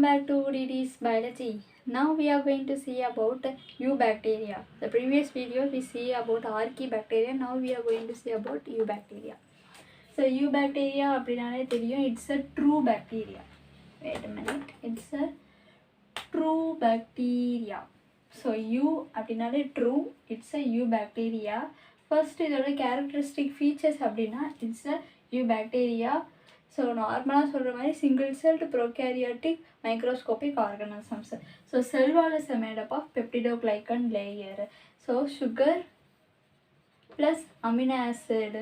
back to DD's Biology. Now we are going to see about eubacteria. The previous video we see about archaebacteria. Now we are going to see about eubacteria. So eubacteria அப்படினாலே தெரியும், it's a true bacteria. Wait a minute. It's a true bacteria. So u அப்படினாலே true, it's a eubacteria. First இதோட characteristic features அப்படினா it's a eubacteria. So நார்மலாக சொல்கிற மாதிரி single celled prokaryotic microscopic organisms. So cell wall is made up of peptidoglycan layer. So sugar plus amino acid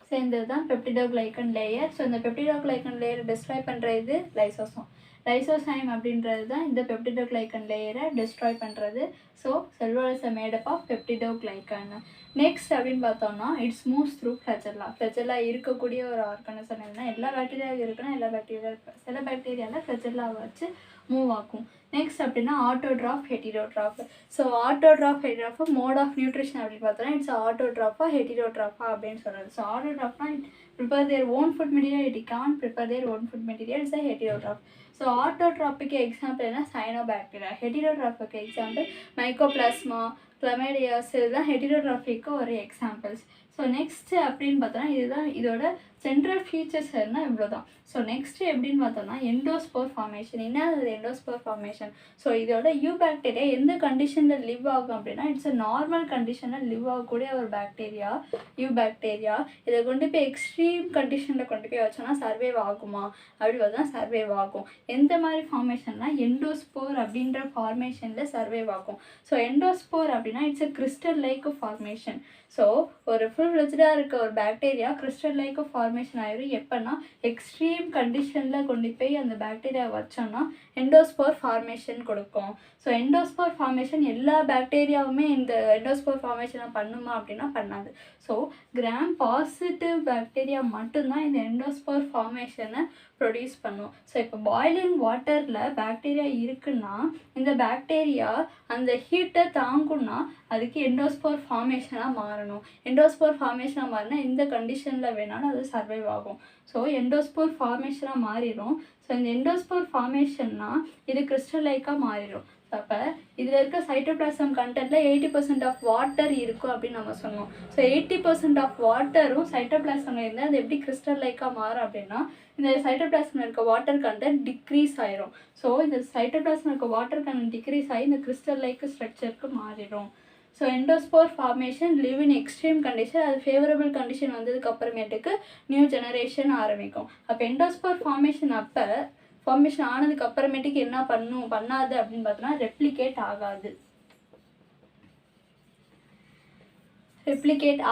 சேர்ந்தது தான் பெப்டிடோகிளைகன் layer. So இந்த பெப்டிடோகிளைகன் லேயரை destroy பண்ணுற இது லைசோசோம். லைசோசைம் அப்படின்றது தான் இந்த பெப்டிடோகிளைகன் லேயரை டிஸ்ட்ராய் பண்ணுறது. So cell wall is made up of peptidoglycan. Next அப்படின்னு பார்த்தோம்னா it's moves through flagella. Flagella இருக்கக்கூடிய ஒரு ஆர்கனிசம் எதுனா எல்லா பாக்டீரியாவும் இருக்குன்னா எல்லா பாக்டீரியா சில பாக்டீரியாவில் ஃப்ளஜெல்லாவை வச்சு மூவ் ஆகும். நெக்ஸ்ட் அப்படின்னா autotroph heterotroph. So autotroph heterotroph mode of nutrition அப்படின்னு பார்த்தோன்னா இட்ஸ் ஆட்டோட்ராஃபா ஹெட்டிரோட்ராஃபா அப்படின்னு சொல்கிறது. ஸோ ஆட்டோட்ராஃப்னா prepare their own food material, it can't prepare their own food material, it's a heterotroph. So autotrophic example is cyanobacteria. Heterotrophic example mycoplasma, chlamydias இதெல்லாம் heterotrophic ஒரு examples. So next அப்படின்னு பார்த்தோன்னா இதுதான் இதோட சென்ட்ரல் ஃபீச்சர்ஸ் என்ன இவ்வளோ தான். ஸோ நெக்ஸ்ட்டு எப்படின்னு பார்த்தோன்னா எண்டோஸ்போர் ஃபார்மேஷன். என்ன அது எண்டோஸ்போர் ஃபார்மேஷன்? ஸோ இதோட யூபாக்டீரியா எந்த கண்டிஷனில் லிவ் ஆகும் அப்படின்னா இட்ஸ் அ நார்மல் கண்டிஷனில் லிவ் ஆகக்கூடிய ஒரு பாக்டீரியா யூபாக்டீரியா. இதை கொண்டு போய் எக்ஸ்ட்ரீம் கண்டிஷனில் கொண்டு போய் வச்சோன்னா சர்வைவ் ஆகுமா அப்படி பார்த்தா சர்வைவ் ஆகும். எந்த மாதிரி ஃபார்மேஷன்னா எண்டோஸ்போர் அப்படின்ற ஃபார்மேஷனில் சர்வைவ் ஆகும். ஸோ எண்டோஸ்போர் அப்படின்னா it's a crystal like formation. So ஒரு ஃபுல் ஃப்ளெஜ்டாக இருக்க ஒரு பாக்டீரியா கிறிஸ்டல் லைக் ஃபார்மேஷன் ஆயிரும் எப்போனா எக்ஸ்ட்ரீம் கண்டிஷனில் கொண்டு போய் அந்த பாக்டீரியா வச்சோன்னா எண்டோஸ்போர் ஃபார்மேஷன் கொடுக்கும். ஸோ எண்டோஸ்போர் ஃபார்மேஷன் எல்லா பாக்டீரியாவுமே இந்த எண்டோஸ்போர் ஃபார்மேஷனை பண்ணுமா அப்படின்னா பண்ணாது. ஸோ கிராம் பாசிட்டிவ் பாக்டீரியா மட்டும்தான் இந்த எண்டோஸ்போர் ஃபார்மேஷனை ப்ரொடியூஸ் பண்ணும். ஸோ இப்போ பாய்லிங் வாட்டரில் பாக்டீரியா இருக்குன்னா இந்த பாக்டீரியா அந்த ஹீட்டை தாங்குன்னா அதுக்கு எண்டோஸ்போர் ஃபார்மேஷனாக மாறணும். எண்டோஸ்போர் ஃபார்மேஷனாக மாறினா இந்த கண்டிஷனில் வேணாலும் அது சர்வைவ் ஆகும். ஸோ எண்டோஸ்போர் ஃபார்மேஷனாக மாறிடும். ஸோ இந்த எண்டோஸ்போர் ஃபார்மேஷன்னா இது கிறிஸ்டலைக்காக மாறிடும். அப்போ இதில் இருக்க சைட்டோபிளாசம் கண்டென்ட்டில் 80% ஆஃப் வாட்டர் இருக்கும் அப்படின்னு நம்ம சொன்னோம். ஸோ 80% ஆஃப் வாட்டரும் சைட்டோபிளாசமில் இருந்தால் அது எப்படி கிறிஸ்டல் லைக்காக மாறும் அப்படின்னா இந்த சைட்டோபிளாசமில் இருக்க வாட்டர் கண்டென்ட் டிக்ரீஸ் ஆயிரும். ஸோ இந்த சைட்டோபிளாசமில் இருக்க வாட்டர் கண்டென்ட் டிக்ரீஸ் ஆகி இந்த கிறிஸ்டல் லைக் ஸ்ட்ரக்சருக்கு மாறிடும். So endospore formation live in extreme condition. அது ஃபேவரபிள் கண்டிஷன் வந்ததுக்கு அப்புறமேட்டுக்கு நியூ ஜெனரேஷன் ஆரம்பிக்கும். அப்போ எண்டோஸ்போர் ஃபார்மேஷன் ஃபார்மேஷன் ஆனதுக்கு அப்புறமேட்டுக்கு என்ன பண்ணாது அப்படின்னு பார்த்தோன்னா ரெப்ளிகேட்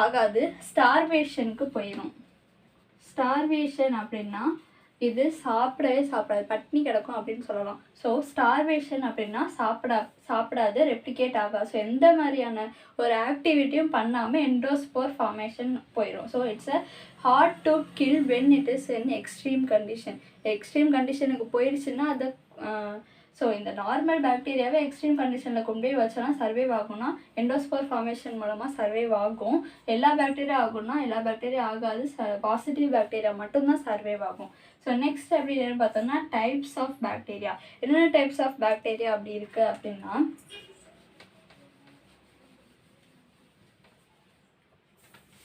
ஆகாது. ஸ்டார்வேஷனுக்கு போயிடும். ஸ்டார்வேஷன் அப்படின்னா இது சாப்பிடாது, பட்னி கிடக்கும் அப்படின்னு சொல்லலாம். ஸோ ஸ்டார்வேஷன் அப்படின்னா சாப்பிடாது, ரெப்ளிகேட் ஆகாது. ஸோ எந்த மாதிரியான ஒரு ஆக்டிவிட்டியும் பண்ணாமல் எண்டோஸ்போர் ஃபார்மேஷன் போயிடும். So it's a hard to kill when it is in extreme condition. Extreme கண்டிஷனுக்கு போயிடுச்சுன்னா அது ஸோ இந்த நார்மல் பாக்டீரியாவே எக்ஸ்ட்ரீம் கண்டிஷனில் கொண்டு போய் வச்சோன்னா சர்வைவ் ஆகும்னா எண்டோஸ்போர் ஃபார்மேஷன் மூலமாக சர்வைவ் ஆகும். எல்லா பாக்டீரியா ஆகும்னா எல்லா பாக்டீரியா ஆகாது, பாசிட்டிவ் பாக்டீரியா மட்டும்தான் சர்வைவ் ஆகும். ஸோ நெக்ஸ்ட் எப்படி பார்த்தோம்னா டைப்ஸ் ஆஃப் பாக்டீரியா. என்னென்ன டைப்ஸ் ஆஃப் பாக்டீரியா அப்படி இருக்குது அப்படின்னா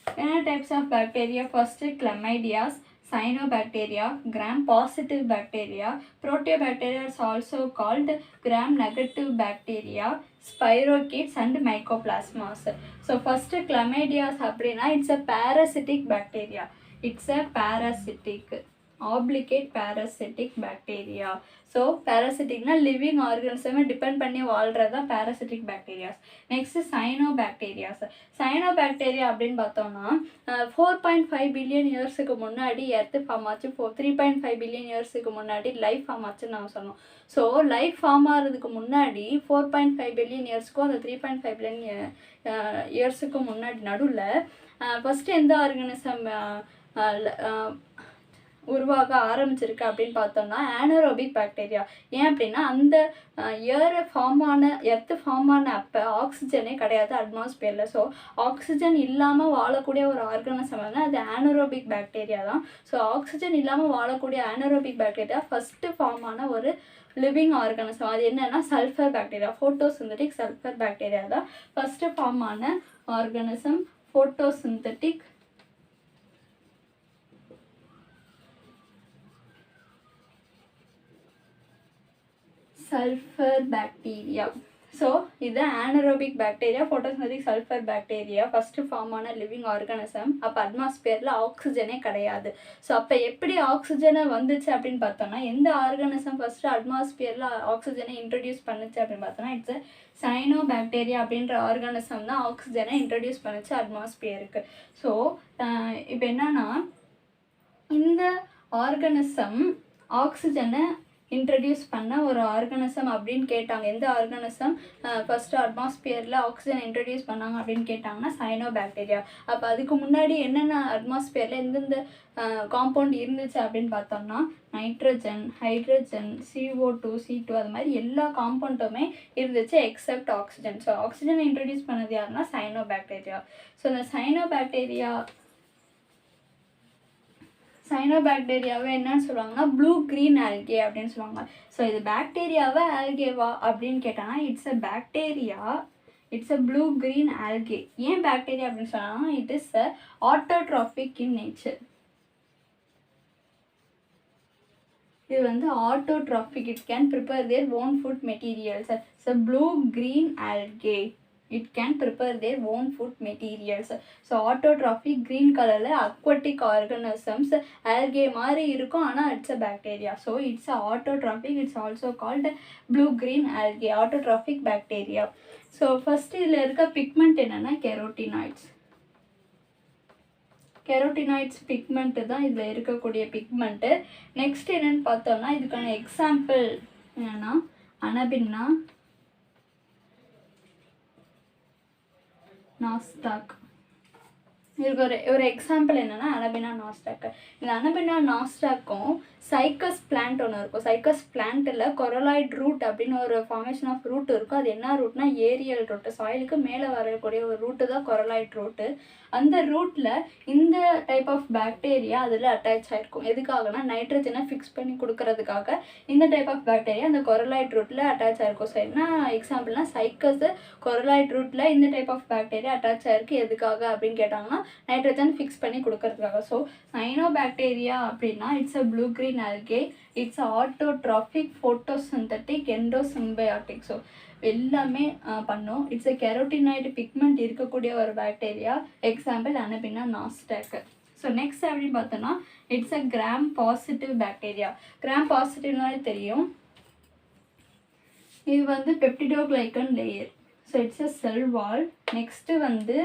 என்னென்ன types of bacteria? First chlamydias, cyanobacteria, gram positive bacteria, proteobacteria is also called gram negative bacteria, spirochetes and mycoplasmas. So first chlamydias அப்படின்னா it's a parasitic bacteria. It's a obligate parasitic bacteria. So parasiticனா living ஆர்கனிசமை depend பண்ணி வாழ்கிறது தான் parasitic bacterias. Next cyanobacterias. cyanobacteria அப்படின்னு பார்த்தோம்னா 4.5 billion இயர்ஸுக்கு முன்னாடி earth form ஆச்சு. 3.5 பில்லியன் இயர்ஸுக்கு முன்னாடி லைஃப் ஃபார்ம் ஆச்சுன்னு நான் சொன்னோம். ஸோ லைஃப் ஃபார்ம் ஆகிறதுக்கு முன்னாடி 4.5 பில்லியன் இயர்ஸுக்கும் அந்த 3.5 பில்லியன் இயர்ஸுக்கும் முன்னாடி நடுவில் ஃபஸ்ட்டு எந்த ஆர்கனிசம் உருவாக ஆரம்பிச்சிருக்கு அப்படின்னு பார்த்தோம்னா ஆனரோபிக் பாக்டீரியா. ஏன் அப்படின்னா அந்த எர்த்து ஃபார்ம் ஆன அப்போ ஆக்சிஜனே கிடையாது அட்மாஸ்பியரில். ஸோ ஆக்சிஜன் இல்லாமல் வாழக்கூடிய ஒரு ஆர்கானிசம் வந்து அது ஆனரோபிக் பாக்டீரியா தான். ஸோ ஆக்சிஜன் இல்லாமல் வாழக்கூடிய ஆனரோபிக் பாக்டீரியா ஃபஸ்ட்டு ஃபார்ம் ஆன ஒரு லிவிங் ஆர்கானிசம். அது என்னென்னா sulphur bacteria, photosynthetic sulphur bacteria தான் ஃபஸ்ட்டு ஃபார்ம் ஆன organism. Photosynthetic sulphur bacteria. So இது anaerobic bacteria, photosynthetic sulphur bacteria first form ஆன லிவிங் ஆர்கானிசம். அப்போ அட்மாஸ்பியரில் ஆக்சிஜனே கிடையாது. ஸோ அப்போ எப்படி ஆக்சிஜனை வந்துச்சு அப்படின்னு பார்த்தோம்னா, எந்த ஆர்கானிசம் ஃபஸ்ட்டு அட்மாஸ்பியரில் ஆக்சிஜனை இன்ட்ரடியூஸ் பண்ணுச்சு அப்படின்னு பார்த்தோம்னா இட்ஸ் சைனோ பாக்டீரியா அப்படின்ற ஆர்கானிசம் தான் ஆக்சிஜனை இன்ட்ரடியூஸ் பண்ணுச்சு அட்மாஸ்பியருக்கு. ஸோ இப்போ என்னன்னா இந்த ஆர்கானிசம் ஆக்சிஜனை இன்ட்ரடியூஸ் பண்ண ஒரு ஆர்கானிசம் அப்படின்னு கேட்டாங்க. எந்த ஆர்கானிசம் ஃபஸ்ட்டு அட்மாஸ்பியரில் ஆக்சிஜன் இன்ட்ரடியூஸ் பண்ணாங்க அப்படின்னு கேட்டாங்கன்னா சைனோ பாக்டீரியா. அப்போ அதுக்கு முன்னாடி என்னென்ன அட்மாஸ்பியரில் எந்தெந்த காம்பவுண்ட் இருந்துச்சு அப்படின்னு பார்த்தோம்னா நைட்ரஜன், ஹைட்ரஜன், CO2, C2 அது மாதிரி எல்லா காம்பவுண்டுமே இருந்துச்சு எக்ஸப்ட் ஆக்சிஜன். ஸோ ஆக்சிஜனை இன்ட்ரடியூஸ் பண்ணது யாருன்னா சைனோ பாக்டீரியா. ஸோ இந்த சைனோ பாக்டீரியாவை என்னன்னு சொல்லுவாங்கன்னா ப்ளூ க்ரீன் ஆல்கே அப்படின்னு சொல்லுவாங்க. ஸோ இது பாக்டீரியாவா ஆல்கேவா அப்படின்னு கேட்டாங்கன்னா it's a blue green algae. ஏன் பாக்டீரியா அப்படின்னு சொன்னாங்கன்னா it is a autotrophic in nature. இது வந்து autotrophic. It can prepare their own food materials. So blue green algae it can prepare their own food materials. So autotrophic green கலரில் aquatic organisms algae மாதிரி இருக்கும், ஆனால் it's a bacteria. So it's a autotrophic. It's also called blue green algae, autotrophic bacteria. So first இதில் இருக்க pigment என்னென்னா carotenoids pigment தான் இதில் இருக்கக்கூடிய பிக்மெண்ட்டு. நெக்ஸ்ட் என்னென்னு பார்த்தோம்னா இதுக்கான எக்ஸாம்பிள் என்னென்னா அனபின்னா நாஸ்டாக். இதுக்கு ஒரு எக்ஸாம்பிள் என்னென்னா அனபினா நாஸ்டாக். இந்த அனபினா நாஸ்டாக்கும் சைக்கஸ் பிளான்ட் ஒன்று இருக்கும். சைக்கஸ் பிளான்ட்டில் கொரலாய்ட் ரூட் அப்படின்னு ஒரு ஃபார்மேஷன் ஆஃப் ரூட் இருக்கும். அது என்ன ரூட்னா ஏரியல் ரூட்டு, சாயிலுக்கு மேலே வரக்கூடிய ஒரு ரூட்டு தான் கொரலாய்ட் ரூட்டு. அந்த ரூட்டில் இந்த டைப் ஆஃப் பாக்டீரியா அதில் அட்டாச் ஆகிருக்கும். எதுக்காகனா நைட்ரஜனை ஃபிக்ஸ் பண்ணி கொடுக்கறதுக்காக இந்த டைப் ஆஃப் பாக்டீரியா அந்த கொரலாய்ட் ரூட்டில் அட்டாச் ஆகிருக்கும். ஸோ என்ன எக்ஸாம்பிள்னா சைக்கஸ் கொரலாய்ட் ரூட்டில் இந்த டைப் ஆஃப் பாக்டீரியா அட்டாச் ஆகிருக்கு. எதுக்காக அப்படின்னு கேட்டாங்கன்னா நைட்ரஜன் ஃபிக்ஸ் பண்ணி கொடுக்கறதுக்காக. ஸோ சைனோ பாக்டீரியா அப்படின்னா it's a blue green algae. It's autotrophic, photosynthetic, endosymbiotic. So எல்லாமே பண்ணும். இட்ஸ் a carotenoid pigment இருக்கக்கூடிய ஒரு பாக்டீரியா. Example Anabaena Nostoc. So next அப்படின்னு பார்த்தோன்னா it's a gram positive bacteria. Gram பாசிட்டிவ்னாலே தெரியும், இது வந்து peptidoglycan layer. So it's a cell wall. Next வந்து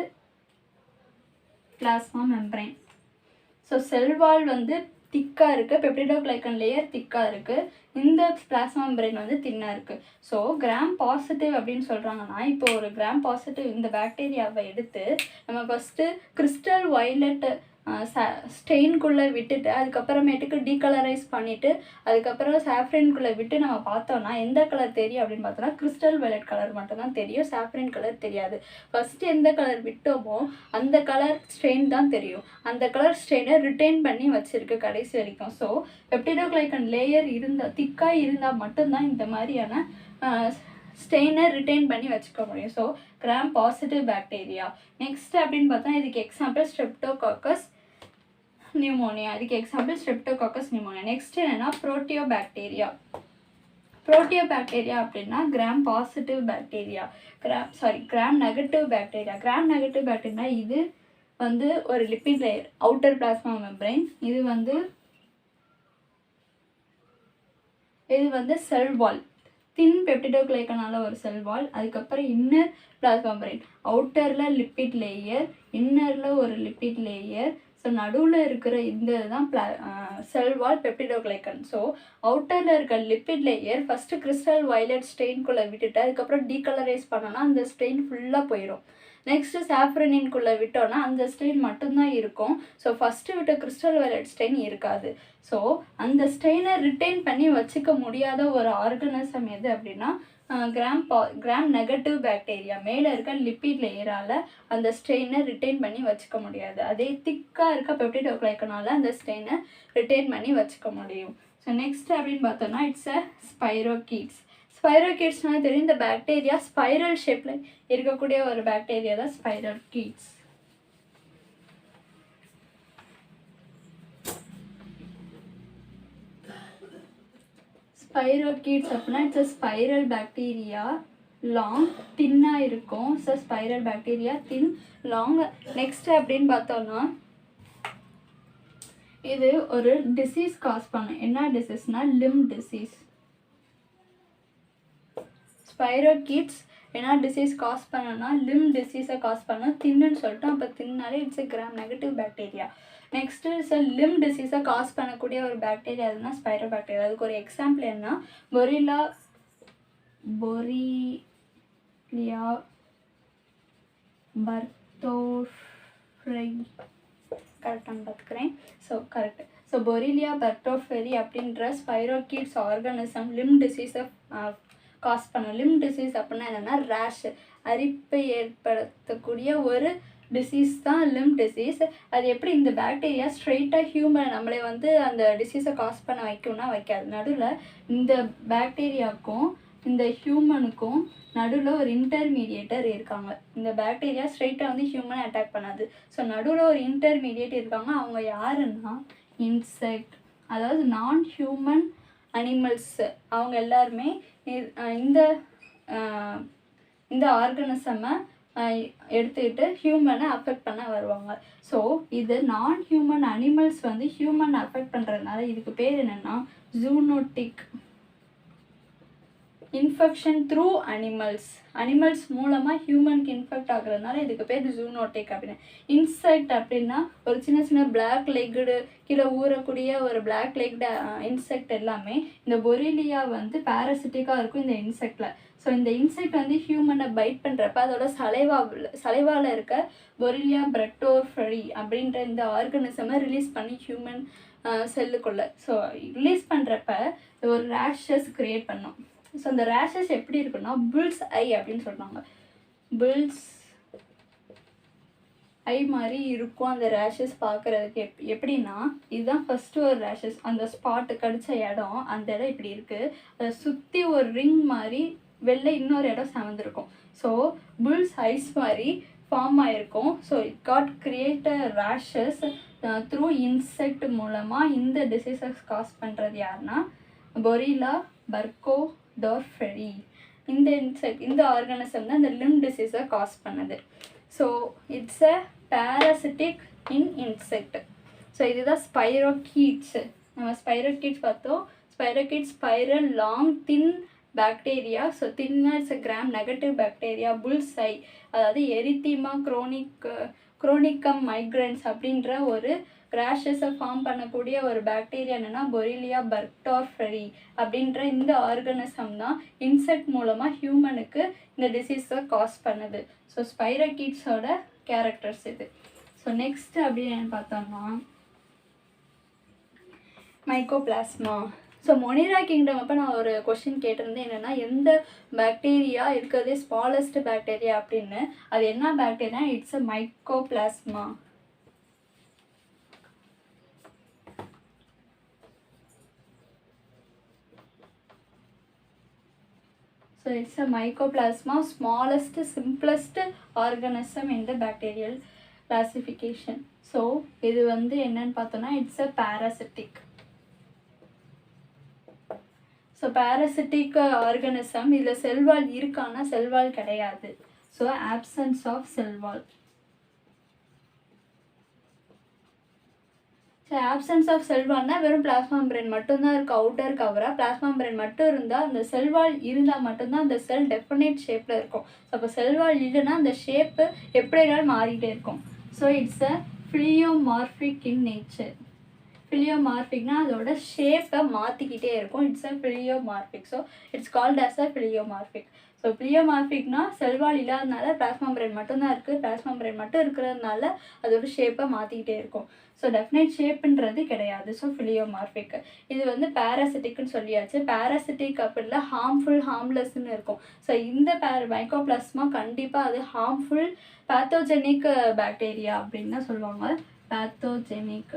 plasma membrane. So cell wall வந்து திக்காக இருக்குது, பெப்டிடோகிளைகன் லேயர் திக்காக இருக்குது, இந்த பிளாஸ்மா மெம்பரைன் வந்து தின்னாக இருக்குது. ஸோ கிராம் பாசிட்டிவ் அப்படின்னு சொல்கிறாங்கன்னா இப்போ ஒரு கிராம் பாசிட்டிவ் இந்த பாக்டீரியாவை எடுத்து நம்ம ஃபஸ்ட்டு கிறிஸ்டல் வயலட் ஸ்டெயின்குள்ளே விட்டுட்டு அதுக்கப்புறமேட்டுக்கு டீகலரைஸ் பண்ணிவிட்டு அதுக்கப்புறம் சாஃப்ரின்குள்ளே விட்டு நம்ம பார்த்தோன்னா எந்த கலர் தெரியும் அப்படின்னு பார்த்தோன்னா கிறிஸ்டல் வயலட் கலர் மட்டும்தான் தெரியும், சாஃப்ரின் கலர் தெரியாது. ஃபஸ்ட்டு எந்த கலர் விட்டோமோ அந்த கலர் ஸ்டெயின் தான் தெரியும். அந்த கலர் ஸ்டெயினை ரிட்டைன் பண்ணி வச்சுருக்கு கடைசி வரைக்கும். ஸோ பெப்டிடோகிளைகன் லேயர் இருந்தால் திக்காக இருந்தால் மட்டும்தான் இந்த மாதிரியான ஸ்டெயினை ரிட்டைன் பண்ணி வச்சுக்க முடியும். So gram positive bacteria. Next அப்படின்னு பார்த்தா இதுக்கு எக்ஸாம்பிள் ஸ்ட்ரெப்டோகாக்கஸ் நியூமோனியா. இதுக்கு எக்ஸாம்பிள் ஸ்ட்ரெப்டோகாக்கஸ் நியூமோனியா. நெக்ஸ்ட் என்னென்னா புரோட்டியோபாக்டீரியா. புரோட்டியோபாக்டீரியா அப்படின்னா gram positive bacteria, gram negative bacteria. Gram negative bacteria இது வந்து ஒரு lipid layer, outer plasma membrane. இது வந்து செல் வால், தின் பெப்டிடோகிளைகனால ஒரு செல் வால். அதுக்கப்புறம் இன்னர் பிளாஸ்மா மெம்பரைன், அவுட்டரில் லிப்பிட் லேயர், இன்னரில் ஒரு லிப்பிட் லேயர். ஸோ நடுவில் இருக்கிற இந்த தான் செல் வால் பெப்டிடோகிளைகன். ஸோ அவுட்டரில் இருக்க lipid layer first crystal violet ஸ்டெயின்குள்ளே விட்டுட்டு அதுக்கப்புறம் டீகலரைஸ் பண்ணோன்னா அந்த ஸ்டெயின் ஃபுல்லாக போயிடும். நெக்ஸ்ட்டு சாஃப்ரனின்குள்ளே விட்டோன்னா அந்த ஸ்டெயின் மட்டும்தான் இருக்கும். ஸோ ஃபஸ்ட்டு விட்ட கிறிஸ்டல் வயலட் ஸ்டெயின் இருக்காது. ஸோ அந்த ஸ்டெயினை ரிட்டைன் பண்ணி வச்சுக்க முடியாத ஒரு ஆர்கனிசம் எது அப்படின்னா கிராம் நெகட்டிவ் பாக்டீரியா. மேலே இருக்க லிப்பிட் லேயரால் அந்த ஸ்டெயினை ரிட்டைன் பண்ணி வச்சுக்க முடியாது. அதே திக்காக இருக்க பெப்டிடோக்ளைக்கனால் அந்த ஸ்டெயினை ரிட்டைன் பண்ணி வச்சுக்க முடியும். ஸோ நெக்ஸ்ட் அப்படின்னு பார்த்தோன்னா இட்ஸ் அ ஸ்பைரோகீட்ஸ். ஸ்பைரோகீட்ஸ்னால் தெரியும், இந்த பாக்டீரியா ஸ்பைரல் ஷேப்பில் இருக்கக்கூடிய ஒரு பாக்டீரியா தான் ஸ்பைரோகீட்ஸ். ஸ்பைரோகீட்ஸ் அப்படின்னா it's a spiral bacteria, long தின்னாக இருக்கும். ஸோ ஸ்பைரல் பாக்டீரியா தின் லாங். நெக்ஸ்ட் அப்படின்னு பார்த்தோன்னா இது ஒரு டிசீஸ் காஸ் பண்ணும். என்ன டிசீஸ்னால் லிம் டிசீஸ். ஸ்பைரோகீட்ஸ் என்ன டிசீஸ் காஸ் பண்ணோன்னா லிம் டிசீஸை காஸ் பண்ணோம். தின்னுன்னு சொல்லிட்டோம். அப்போ தின்னாலே it's a gram negative bacteria. Next it's Lyme டிசீஸை காஸ் பண்ணக்கூடிய ஒரு பாக்டீரியா அதுனா ஸ்பைரோ பாக்டீரியா. அதுக்கு ஒரு எக்ஸாம்பிள் என்ன, பொரிலியா பர்தோஃபெரி. கரெக்டாக பார்த்துக்கிறேன். So correct. ஸோ பொரிலியா பர்தோஃபெரி அப்படின்ற ஸ்பைரோகீட்ஸ் ஆர்கானிசம் லிம் டிசீஸை காஸ் பண்ணும். லிம் டிசீஸ் அப்படின்னா என்னென்னா ரேஷ், அரிப்பை ஏற்படுத்தக்கூடிய ஒரு டிசீஸ் தான் லிம் டிசீஸ். அது எப்படி இந்த பாக்டீரியா ஸ்ட்ரெயிட்டாக ஹியூமன் நம்மளை வந்து அந்த டிசீஸை காஸ் பண்ண வைக்கும்னா வைக்காது. நடுவில் இந்த பாக்டீரியாவுக்கும் இந்த ஹியூமனுக்கும் நடுவில் ஒரு இன்டர்மீடியேட்டர் இருக்காங்க. இந்த பாக்டீரியா ஸ்ட்ரெயிட்டாக வந்து ஹியூமனை அட்டாக் பண்ணாது. ஸோ நடுவில் ஒரு இன்டர்மீடியேட் இருக்காங்க. அவங்க யாருன்னா இன்செக்ட், அதாவது நான் ஹியூமன் அனிமல்ஸ். அவங்க எல்லாருமே இந்த ஆர்கனிசமை எடுத்துக்கிட்டு ஹியூமனை அஃபெக்ட் பண்ண வருவாங்க. ஸோ இது நான் ஹியூமன் அனிமல்ஸ் வந்து ஹியூமனை அஃபெக்ட் பண்ணுறதுனால இதுக்கு பேர் என்னென்னா ஜூனோட்டிக். இன்ஃபெக்ஷன் த்ரூ அனிமல்ஸ் மூலமாக ஹியூமனுக்கு இன்ஃபெக்ட் ஆகுறதுனால இதுக்கு பேர் ஜூனோட்டிக் அப்படின்னு. இன்செக்ட் அப்படின்னா ஒரு சின்ன சின்ன பிளாக் லெக்டு கீழே ஊறக்கூடிய ஒரு பிளாக் லெக்டு இன்செக்ட் எல்லாமே இந்த பொரிலியா வந்து பேராசிட்டிக்காக இருக்கும் இந்த இன்செக்டில். ஸோ இந்த இன்செக்ட் வந்து ஹியூமனை பைட் பண்ணுறப்ப அதோட சலைவாவில் இருக்க பொரிலியா பர்தோஃபெரி அப்படின்ற இந்த ஆர்கனிசமை ரிலீஸ் பண்ணி ஹியூமன் செல்லுக்குள்ளே ஸோ ரிலீஸ் பண்ணுறப்ப ஒரு ரேஷஸ் க்ரியேட் பண்ணும். ஸோ அந்த ரேஷஸ் எப்படி இருக்குன்னா புல்ஸ் ஐ அப்படின்னு சொல்கிறாங்க. புல்ஸ் ஐ மாதிரி இருக்கும் அந்த ரேஷஸ் பார்க்குறதுக்கு. எப்படின்னா இதுதான் ஃபஸ்ட்டு ஒரு ரேஷஸ். அந்த ஸ்பாட்டு கடித்த இடம், அந்த இடம் இப்படி இருக்குது. அதை சுற்றி ஒரு ரிங் மாதிரி வெளில இன்னொரு இடம் செவந்திருக்கும். ஸோ புல்ஸ் ஐஸ் மாதிரி ஃபார்ம் ஆகிருக்கும். So it got create rashes through insect மூலமாக. இந்த டிசீசஸ் காஸ் பண்ணுறது யாருன்னா பொரிலியா பர்தோஃபெரி. இந்த ஆர்கானிசம் தான் இந்த லிம் டிசீஸை காஸ் பண்ணுது. So it's a parasitic in insect. So இதுதான் ஸ்பைரோகீட்ஸ். நம்ம ஸ்பைரோகீட்ஸ் பார்த்தோம். Spirochetes spiral long thin bacteria. So தின்னா it's a gram negative bacteria. Bull's eye அதாவது எரித்தீமா குரோனிக்கம் மைக்ரன்ஸ் அப்படின்ற ஒரு ரேஷஸை ஃபார்ம் பண்ணக்கூடிய ஒரு பாக்டீரியா என்னென்னா பொரிலியா பர்தோஃபெரி அப்படின்ற இந்த ஆர்கனிசம் தான் இன்செக்ட் மூலமாக ஹியூமனுக்கு இந்த டிசீஸை காஸ் பண்ணுது. ஸோ ஸ்பைரோகீட்ஸோட கேரக்டர்ஸ் இது. ஸோ நெக்ஸ்ட் அப்படின்னு பார்த்தோம்னா மைக்கோபிளாஸ்மா. ஸோ மொனிரா கிங்டம் அப்போ நான் ஒரு கொஷின் கேட்டிருந்தேன், என்னென்னா எந்த பாக்டீரியா இருக்கிறதே ஸ்மாலஸ்ட் பாக்டீரியா அப்படின்னு. அது என்ன bacteria? It's a mycoplasma. So it's a mycoplasma, smallest, simplest organism in the bacterial classification. So இது வந்து என்னன்னு பார்த்தோன்னா it's a parasitic. So parasitic organism இதில் செல்வால் இருக்கான்னா செல்வால் கிடையாது. So absence of cell wall. So absence of செல்வால்னா வெறும் plasma membrane மட்டும்தான் இருக்குது அவுட்டர் கவராக. பிளாஸ்மா மெம்பரேன் மட்டும் இருந்தால் அந்த செல்வால் இருந்தால் மட்டும்தான் அந்த செல் டெஃபினைட் ஷேப்பில் இருக்கும். ஸோ அப்போ செல்வால் இல்லைன்னா அந்த ஷேப்பு எப்படினாலும் மாறிக்கிட்டே இருக்கும். So it's a pleomorphic in nature. ஃபிலியோமார்பிக்னா அதோட ஷேப்பை மாற்றிக்கிட்டே இருக்கும். It's a pleomorphic. So it's called as a pleomorphic. So பிளியோமார்பிக்னா செல்வால் இல்லாதனால பிளாஸ்மா மெம்பரேன் மட்டும்தான் இருக்குது. பிளாஸ்மா மெம்பரேன் மட்டும் இருக்கிறதுனால அதோட ஷேப்பை மாற்றிக்கிட்டே இருக்கும். ஸோ டெஃபினைட் ஷேப்புன்றது கிடையாது. ஸோ பிளியோமார்பிக் இது வந்து பேராசிட்டிக்னு சொல்லியாச்சு. பேராசிட்டிக் அப்படின்னா ஹார்ம்ஃபுல் ஹார்ம்லெஸ்ன்னு இருக்கும். ஸோ இந்த மைக்கோபிளாஸ்மா கண்டிப்பாக அது ஹார்ம்ஃபுல் பேத்தோஜெனிக் பாக்டீரியா அப்படின்னு தான் சொல்லுவாங்க. பேத்தோஜெனிக்.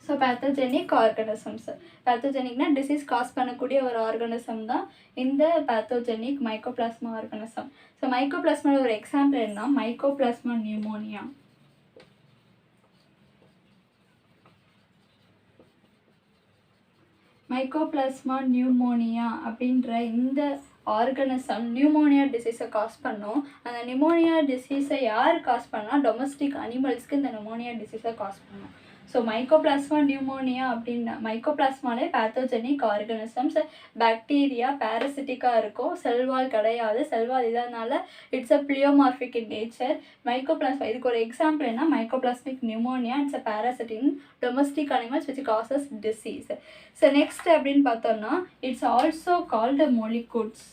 So pathogenic organisms. பேத்தோஜெனிக்னா டிசீஸ் காஸ் பண்ணக்கூடிய ஒரு ஆர்கானிசம் தான் இந்த பேத்தோஜெனிக் மைக்கோபிளாஸ்மா ஆர்கானிசம். ஸோ மைக்கோபிளாஸ்மாவில் ஒரு எக்ஸாம்பிள் என்ன, மைக்கோபிளாஸ்மா நியூமோனியா. மைக்கோபிளாஸ்மா நியூமோனியா அப்படின்ற இந்த ஆர்கானிசம் நியூமோனியா டிசீஸை காஸ் பண்ணும். அந்த நியூமோனியா டிசீஸை யார் காஸ் பண்ணால் டொமஸ்டிக் அனிமல்ஸ்க்கு இந்த நியூமோனியா டிசீஸை காஸ் பண்ணும். ஸோ மைக்கோபிளாஸ்மா நியூமோனியா அப்படின்னா மைக்கோபிளாஸ்மாலே பேத்தோஜெனிக் ஆர்கானிசம்ஸ், பாக்டீரியா பேரசிட்டிக்காக இருக்கும், செல்வால் கிடையாது. செல்வால் இல்லாதனால it's a pleomorphic in nature. Mycoplasma இதுக்கு ஒரு எக்ஸாம்பிள் என்ன, mycoplasmic pneumonia it's a parasitic in domestic animals which causes disease. So next அப்படின்னு பார்த்தோம்னா இட்ஸ் ஆல்சோ கால்டு மொலிகூட்ஸ்.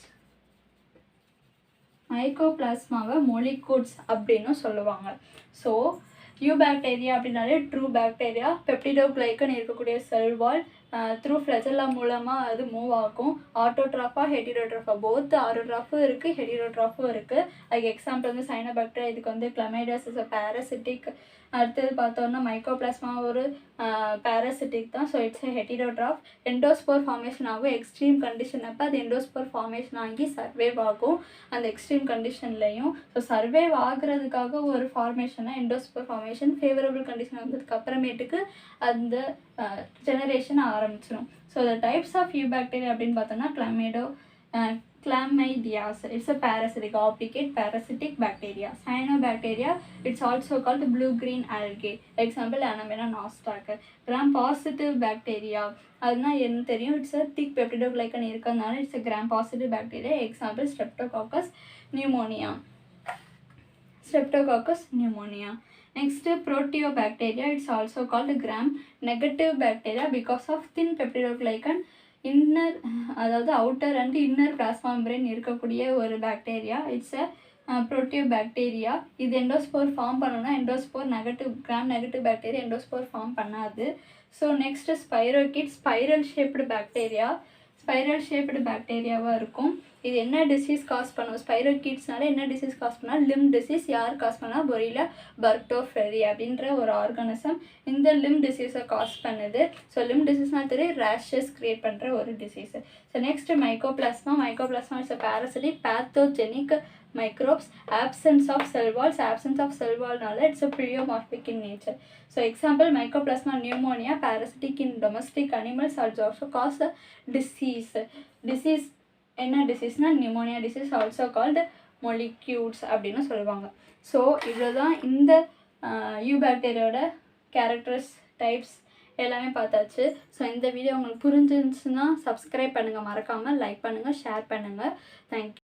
மைக்கோபிளாஸ்மாவை மொலிகூட்ஸ் அப்படின்னு சொல்லுவாங்க. ஸோ யூபாக்டீரியா அப்படின்னாலே ட்ரூ பாக்டீரியா, பெப்டிடோகிளைக்கன் இருக்கக்கூடிய செல்வால் த்ரூ ஃப்ளஜெல்லா மூலமாக அது மூவ் ஆகும். ஆட்டோட்ராஃபா ஹெட்டிரோட்ராஃபா, போத் ஆட்டோட்ராஃபும் இருக்குது ஹெட்டிரோட்ராஃபும் இருக்குது. அதுக்கு எக்ஸாம்பிள் வந்து சைனோபாக்டீரியா, இதுக்கு வந்து கிளமைடாஸ் இஸ் அ பேரசிட்டிக். அடுத்தது பார்த்தோன்னா மைக்கோபிளாஸ்மா ஒரு பேரசிட்டிக் தான். So it's heterotroph. Endospore formation ஆகும் எக்ஸ்ட்ரீம் கண்டிஷன் அப்போ அது எண்டோஸ்போர் ஃபார்மேஷன் ஆகி சர்வைவ் ஆகும் அந்த எக்ஸ்ட்ரீம் கண்டிஷன்லையும். ஸோ சர்வைவ் ஆகுறதுக்காக ஒரு ஃபார்மேஷனாக எண்டோஸ்போர் ஃபார்மேஷன் ஃபேவரபிள் கண்டிஷன் வந்ததுக்கு அப்புறமேட்டுக்கு அந்த ஜெனரேஷன் ஆரம்பிச்சிடும். So the types of eubacteria அப்படின்னு பார்த்தோன்னா Chlamydias, it's a parasitic, obligate parasitic bacteria. Cyanobacteria, it's also called blue-green algae. Example, Anomena nostoc. Gram-positive bacteria, அதுனா என்ன தெரியும், இட்ஸ் அ திக் பெப்டிடோகிளைக்கன் இருக்கிறதுனால it's a Gram-positive bacteria. Example streptococcus pneumonia. Streptococcus pneumonia. Next, Proteobacteria, it's also called gram-negative bacteria because of thin peptidoglycan inner, அதாவது outer and inner plasma membrane இருக்கக்கூடிய ஒரு bacteria. It's a proteobacteria. இது endospore form பண்ணணும்னா endospore negative gram negative bacteria endospore form பண்ணாது. So next spirochete, spiral shaped bacteria. Spiral shaped பாக்டீரியாவாக இருக்கும். இது என்ன டிசீஸ் காஸ் பண்ணும், ஸ்பைரோகிட்ஸ்னால என்ன டிசீஸ் காஸ் பண்ணால் லிம் டிசீஸ். யார் காஸ் பண்ணால் பொரியில பர்டோஃபெரி அப்படின்ற ஒரு ஆர்கானிசம் இந்த லிம் டிசீஸை காஸ் பண்ணுது. ஸோ லிம் டிசீஸ்னால் தெரியும் ரேஷஸ் க்ரியேட் பண்ணுற ஒரு disease. So next mycoplasma. Mycoplasma it's a parasitic pathogenic microbes. Absence of cell walls. Absence of cell wallனால it's a pleomorphic in nature. So example, Mycoplasma pneumonia, parasitic in domestic animals, also cause a disease. Disease என்ன டிசீஸ்னா pneumonia disease, also called மொலிக்யூட்ஸ் அப்படின்னு சொல்லுவாங்க. So இவ்வளோதான் இந்த யூபாக்டீரியாவோட characters types எல்லாமே பார்த்தாச்சு. So இந்த video உங்களுக்கு புரிஞ்சிருந்துச்சுன்னா சப்ஸ்கிரைப் பண்ணுங்கள், மறக்காமல் லைக் பண்ணுங்கள், ஷேர் பண்ணுங்கள். தேங்க்யூ.